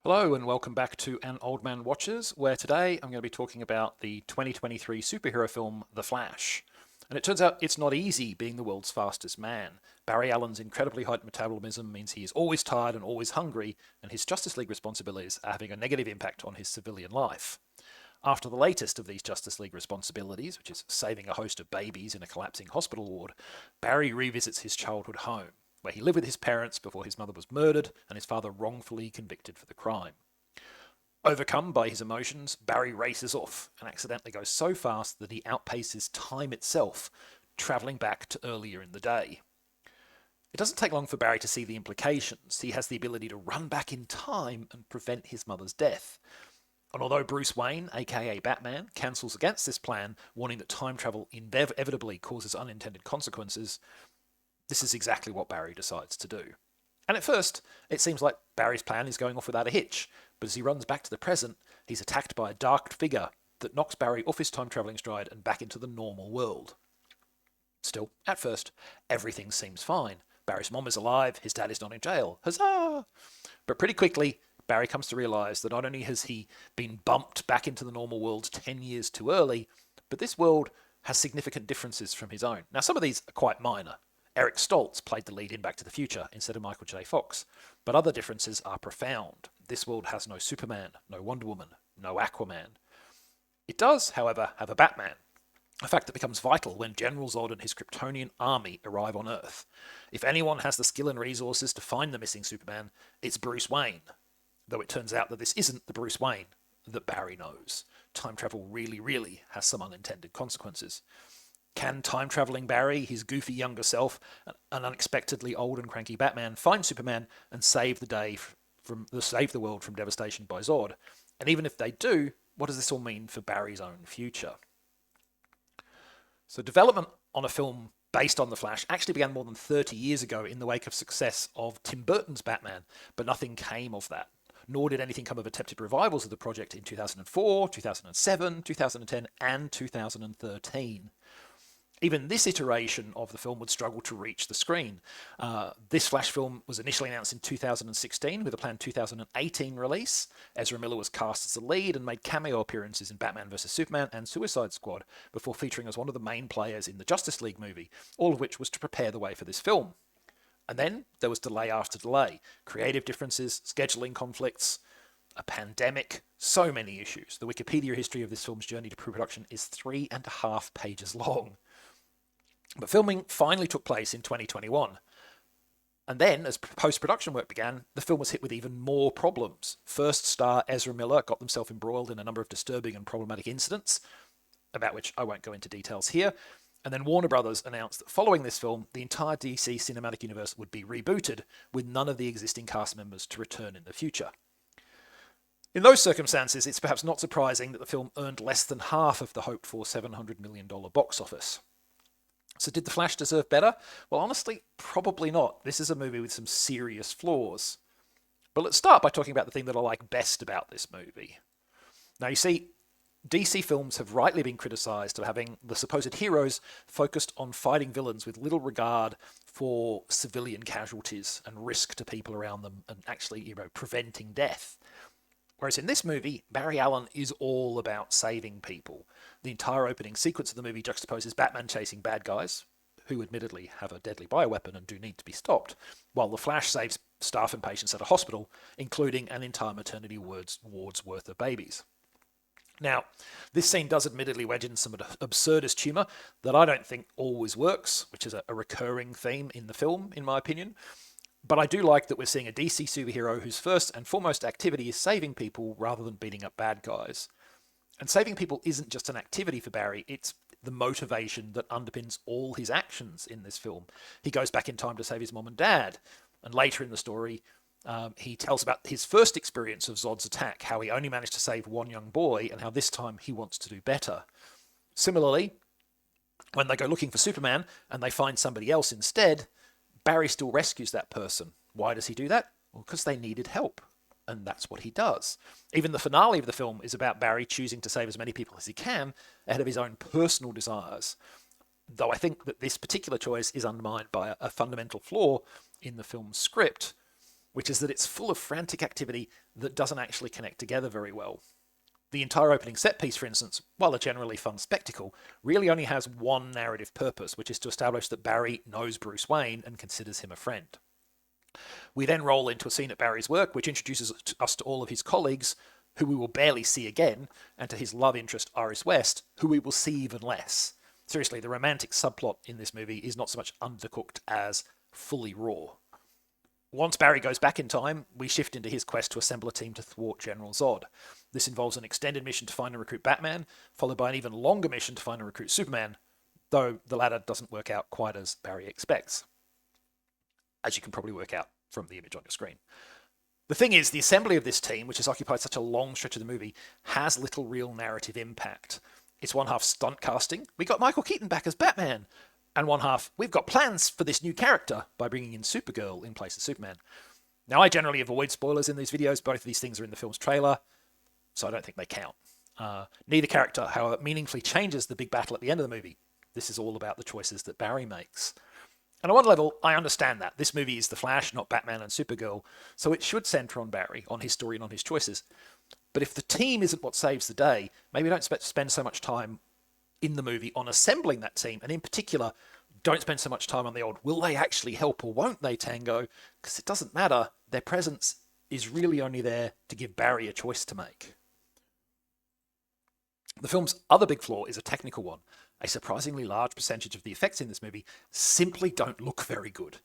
Hello and welcome back to An Old Man Watches, where today I'm going to be talking about the 2023 superhero film The Flash. And it turns out it's not easy being the world's fastest man. Barry Allen's incredibly high metabolism means he is always tired and always hungry, and his Justice League responsibilities are having a negative impact on his civilian life. After the latest of these Justice League responsibilities, which is saving a host of babies in a collapsing hospital ward, Barry revisits his childhood home, where he lived with his parents before his mother was murdered and his father wrongfully convicted for the crime. Overcome by his emotions, Barry races off and accidentally goes so fast that he outpaces time itself, travelling back to earlier in the day. It doesn't take long for Barry to see the implications. He has the ability to run back in time and prevent his mother's death. And although Bruce Wayne, aka Batman, cancels against this plan, warning that time travel inevitably causes unintended consequences, this is exactly what Barry decides to do. And at first, it seems like Barry's plan is going off without a hitch, but as he runs back to the present, he's attacked by a dark figure that knocks Barry off his time-travelling stride and back into the normal world. Still, at first, everything seems fine. Barry's mom is alive, his dad is not in jail. Huzzah! But pretty quickly, Barry comes to realise that not only has he been bumped back into the normal world 10 years too early, but this world has significant differences from his own. Now, some of these are quite minor. Eric Stoltz played the lead in Back to the Future instead of Michael J. Fox, but other differences are profound. This world has no Superman, no Wonder Woman, no Aquaman. It does, however, have a Batman, a fact that becomes vital when General Zod and his Kryptonian army arrive on Earth. If anyone has the skill and resources to find the missing Superman, it's Bruce Wayne, though it turns out that this isn't the Bruce Wayne that Barry knows. Time travel really has some unintended consequences. Can time-travelling Barry, his goofy younger self, an unexpectedly old and cranky Batman, find Superman and save the world from devastation by Zod? And even if they do, what does this all mean for Barry's own future? So development on a film based on The Flash actually began more than 30 years ago in the wake of success of Tim Burton's Batman, but nothing came of that. Nor did anything come of attempted revivals of the project in 2004, 2007, 2010, and 2013. Even this iteration of the film would struggle to reach the screen. This Flash film was initially announced in 2016 with a planned 2018 release. Ezra Miller was cast as the lead and made cameo appearances in Batman vs Superman and Suicide Squad before featuring as one of the main players in the Justice League movie, all of which was to prepare the way for this film. And then there was delay after delay, creative differences, scheduling conflicts, a pandemic, so many issues. The Wikipedia history of this film's journey to pre-production is 3.5 pages long. But filming finally took place in 2021. And then, as post-production work began, the film was hit with even more problems. First star Ezra Miller got themselves embroiled in a number of disturbing and problematic incidents, about which I won't go into details here. And then Warner Brothers announced that following this film, the entire DC cinematic universe would be rebooted, with none of the existing cast members to return in the future. In those circumstances, it's perhaps not surprising that the film earned less than half of the hoped-for $700 million box office. So did The Flash deserve better? Well, honestly, probably not. This is a movie with some serious flaws. But let's start by talking about the thing that I like best about this movie. Now, you see, DC films have rightly been criticised of having the supposed heroes focused on fighting villains with little regard for civilian casualties and risk to people around them and actually, preventing death. Whereas in this movie, Barry Allen is all about saving people. The entire opening sequence of the movie juxtaposes Batman chasing bad guys, who admittedly have a deadly bioweapon and do need to be stopped, while the Flash saves staff and patients at a hospital, including an entire maternity ward's worth of babies. Now, this scene does admittedly wedge in some absurdist humour that I don't think always works, which is a recurring theme in the film, in my opinion. But I do like that we're seeing a DC superhero whose first and foremost activity is saving people rather than beating up bad guys. And saving people isn't just an activity for Barry, it's the motivation that underpins all his actions in this film. He goes back in time to save his mom and dad, and later in the story, he tells about his first experience of Zod's attack, how he only managed to save one young boy, and how this time he wants to do better. Similarly, when they go looking for Superman and they find somebody else instead, Barry still rescues that person. Why does he do that? Well, because they needed help. And that's what he does. Even the finale of the film is about Barry choosing to save as many people as he can ahead of his own personal desires. Though I think that this particular choice is undermined by a fundamental flaw in the film's script. which is that it's full of frantic activity that doesn't actually connect together very well. The entire opening set piece, for instance, while a generally fun spectacle, really only has one narrative purpose, which is to establish that Barry knows Bruce Wayne and considers him a friend. We then roll into a scene at Barry's work, which introduces us to all of his colleagues, who we will barely see again, and to his love interest, Iris West, who we will see even less. Seriously, the romantic subplot in this movie is not so much undercooked as fully raw. Once Barry goes back in time, we shift into his quest to assemble a team to thwart General Zod. This involves an extended mission to find and recruit Batman, followed by an even longer mission to find and recruit Superman, though the latter doesn't work out quite as Barry expects, as you can probably work out from the image on your screen. The thing is, the assembly of this team, which has occupied such a long stretch of the movie, has little real narrative impact. It's one half stunt casting. We got Michael Keaton back as Batman. And one half, we've got plans for this new character by bringing in Supergirl in place of Superman. Now, I generally avoid spoilers in these videos. Both of these things are in the film's trailer, so I don't think they count. Neither character, however, meaningfully changes the big battle at the end of the movie. This is all about the choices that Barry makes. And on one level, I understand that. This movie is The Flash, not Batman and Supergirl, so it should centre on Barry, on his story and on his choices. But if the team isn't what saves the day, maybe don't spend so much time in the movie on assembling that team, and in particular, don't spend so much time on the old will they actually help or won't they tango, because it doesn't matter. Their presence is really only there to give Barry a choice to make. The film's other big flaw is a technical one. A surprisingly large percentage of the effects in this movie simply don't look very good,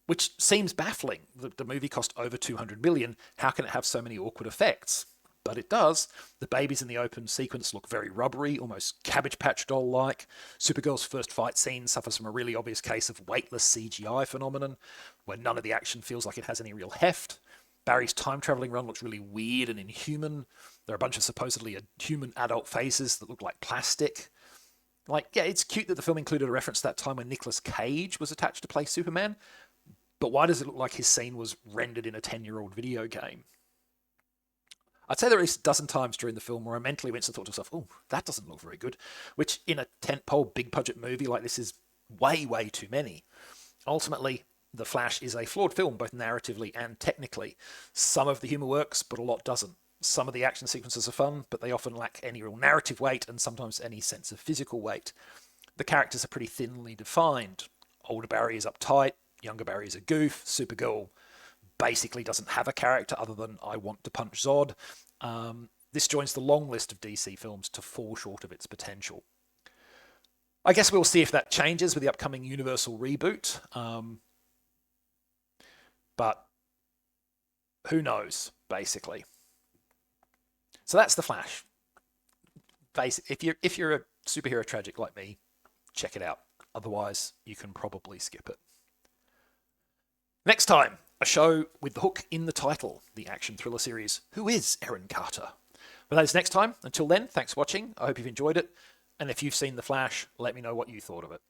which seems baffling. The movie cost over $200 million. How can it have so many awkward effects? But it does. The babies in the open sequence look very rubbery, almost Cabbage Patch Doll-like. Supergirl's first fight scene suffers from a really obvious case of weightless CGI phenomenon, where none of the action feels like it has any real heft. Barry's time-traveling run looks really weird and inhuman. There are a bunch of supposedly human adult faces that look like plastic. It's cute that the film included a reference to that time when Nicolas Cage was attached to play Superman, but why does it look like his scene was rendered in a 10-year-old video game? I'd say there are at least a dozen times during the film where I mentally went and thought to myself, oh, that doesn't look very good, which in a tentpole big-budget movie like this is way, way too many. Ultimately, The Flash is a flawed film, both narratively and technically. Some of the humour works, but a lot doesn't. Some of the action sequences are fun, but they often lack any real narrative weight and sometimes any sense of physical weight. The characters are pretty thinly defined. Older Barry is uptight, younger Barry is a goof, Supergirl basically doesn't have a character other than I want to punch Zod. This joins the long list of DC films to fall short of its potential. I guess we'll see if that changes with the upcoming Universal reboot. But who knows, basically. So that's The Flash. If you're a superhero tragic like me, check it out. Otherwise, you can probably skip it. Next time, a show with the hook in the title, the action thriller series, Who is Erin Carter? But that is next time. Until then, thanks for watching. I hope you've enjoyed it. And if you've seen The Flash, let me know what you thought of it.